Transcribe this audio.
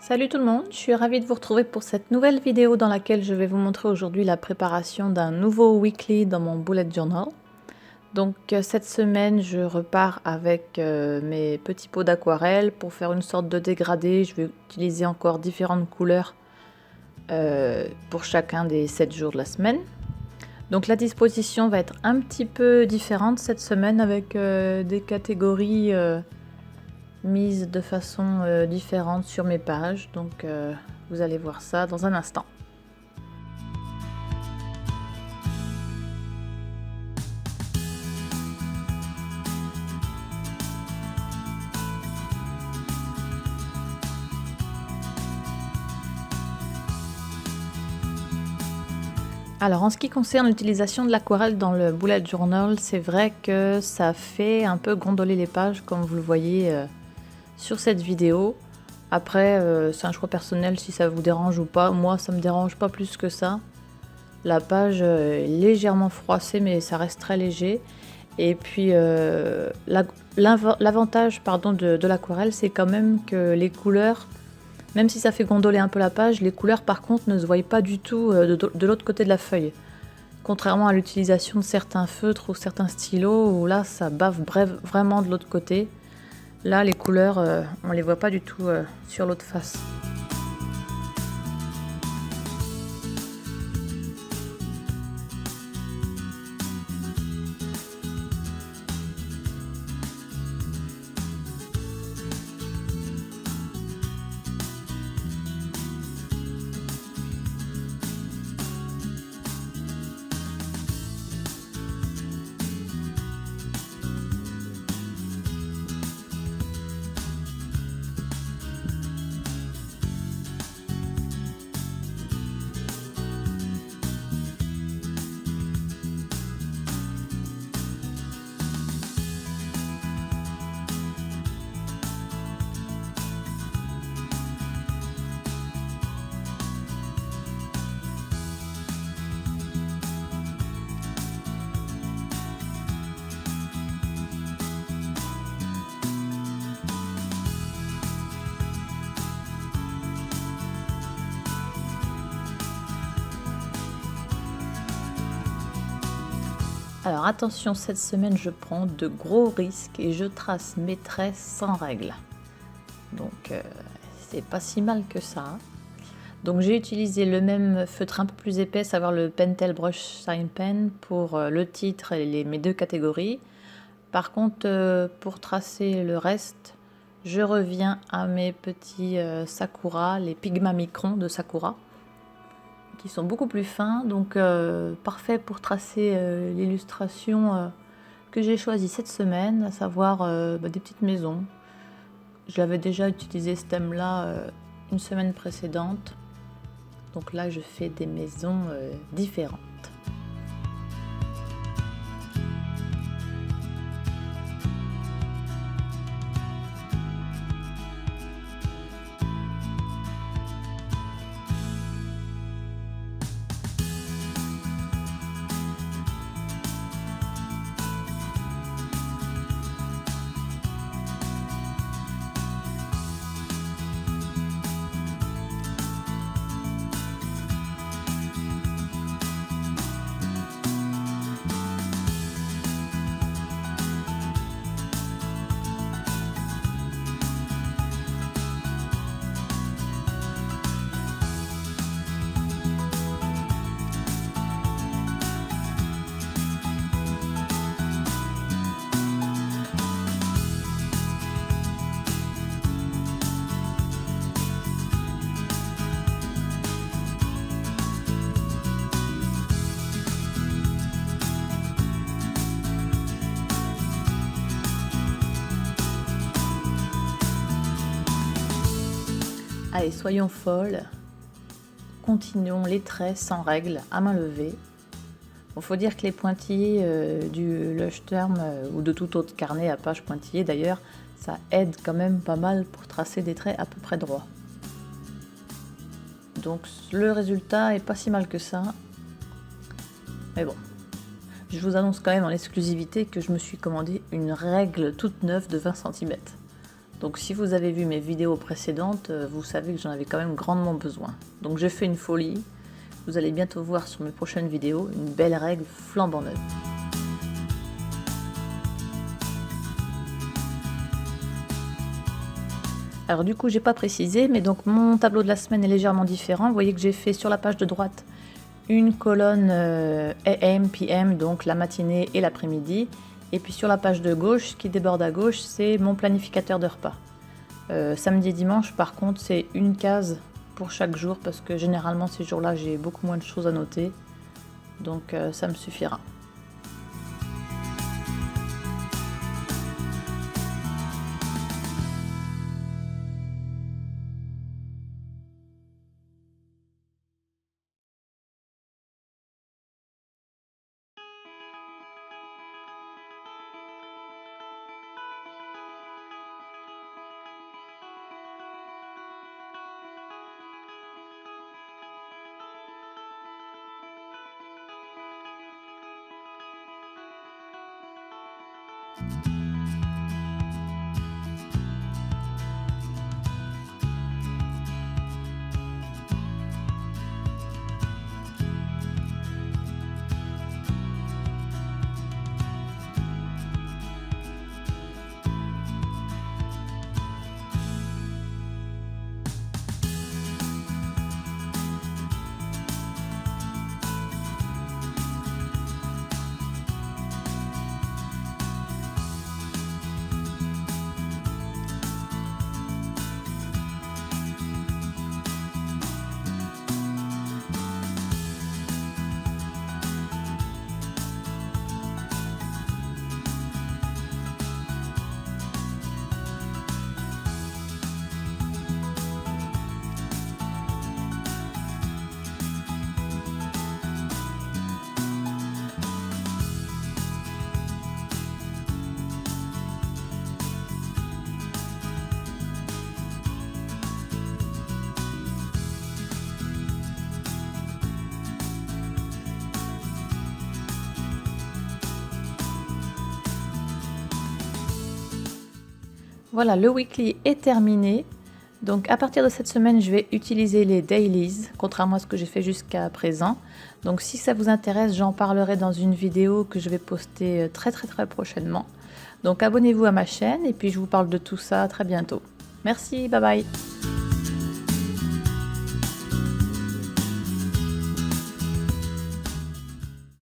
Salut tout le monde, je suis ravie de vous retrouver pour cette nouvelle vidéo dans laquelle je vais vous montrer aujourd'hui la préparation d'un nouveau weekly dans mon bullet journal. Donc cette semaine je repars avec mes petits pots d'aquarelle pour faire une sorte de dégradé. Je vais utiliser encore différentes couleurs pour chacun des 7 jours de la semaine. Donc la disposition va être un petit peu différente cette semaine avec des catégories mise de façon différente sur mes pages, donc vous allez voir ça dans un instant. Alors en ce qui concerne l'utilisation de l'aquarelle dans le bullet journal, c'est vrai que ça fait un peu gondoler les pages comme vous le voyez sur cette vidéo. Après c'est un choix personnel si ça vous dérange ou pas. Moi ça me dérange pas plus que ça. La page est légèrement froissée mais ça reste très léger. Et puis l'avantage de l'aquarelle, c'est quand même que les couleurs, même si ça fait gondoler un peu la page, les couleurs par contre ne se voient pas du tout de l'autre côté de la feuille. Contrairement à l'utilisation de certains feutres ou certains stylos où là ça bave vraiment de l'autre côté. Là les couleurs on les voit pas du tout sur l'autre face. Alors attention, cette semaine je prends de gros risques et je trace mes traits sans règle. Donc c'est pas si mal que ça. Donc j'ai utilisé le même feutre un peu plus épais, à savoir le Pentel Brush Sign Pen pour le titre et mes deux catégories. Par contre pour tracer le reste, je reviens à mes petits Sakura, les Pigma Micron de Sakura, qui sont beaucoup plus fins, donc parfait pour tracer l'illustration que j'ai choisie cette semaine, à savoir des petites maisons. J'avais déjà utilisé ce thème là une semaine précédente, donc là je fais des maisons différentes. Allez, soyons folles, continuons les traits sans règle, à main levée. Il faut dire que les pointillés du Lushterm ou de tout autre carnet à page pointillée d'ailleurs, ça aide quand même pas mal pour tracer des traits à peu près droits. Donc le résultat est pas si mal que ça. Mais bon, je vous annonce quand même en exclusivité que je me suis commandé une règle toute neuve de 20 cm. Donc si vous avez vu mes vidéos précédentes, vous savez que j'en avais quand même grandement besoin. Donc je fais une folie. Vous allez bientôt voir sur mes prochaines vidéos une belle règle flambant neuve. Alors du coup, j'ai pas précisé, mais donc mon tableau de la semaine est légèrement différent. Vous voyez que j'ai fait sur la page de droite une colonne AM, PM, donc la matinée et l'après-midi. Et puis sur la page de gauche, qui déborde à gauche, c'est mon planificateur de repas. Samedi et dimanche, par contre, c'est une case pour chaque jour, parce que généralement ces jours-là, j'ai beaucoup moins de choses à noter. Donc ça me suffira. Voilà, le weekly est terminé. Donc à partir de cette semaine, je vais utiliser les dailies, contrairement à ce que j'ai fait jusqu'à présent. Donc si ça vous intéresse, j'en parlerai dans une vidéo que je vais poster très prochainement. Donc abonnez-vous à ma chaîne et puis je vous parle de tout ça très bientôt. Merci, bye bye.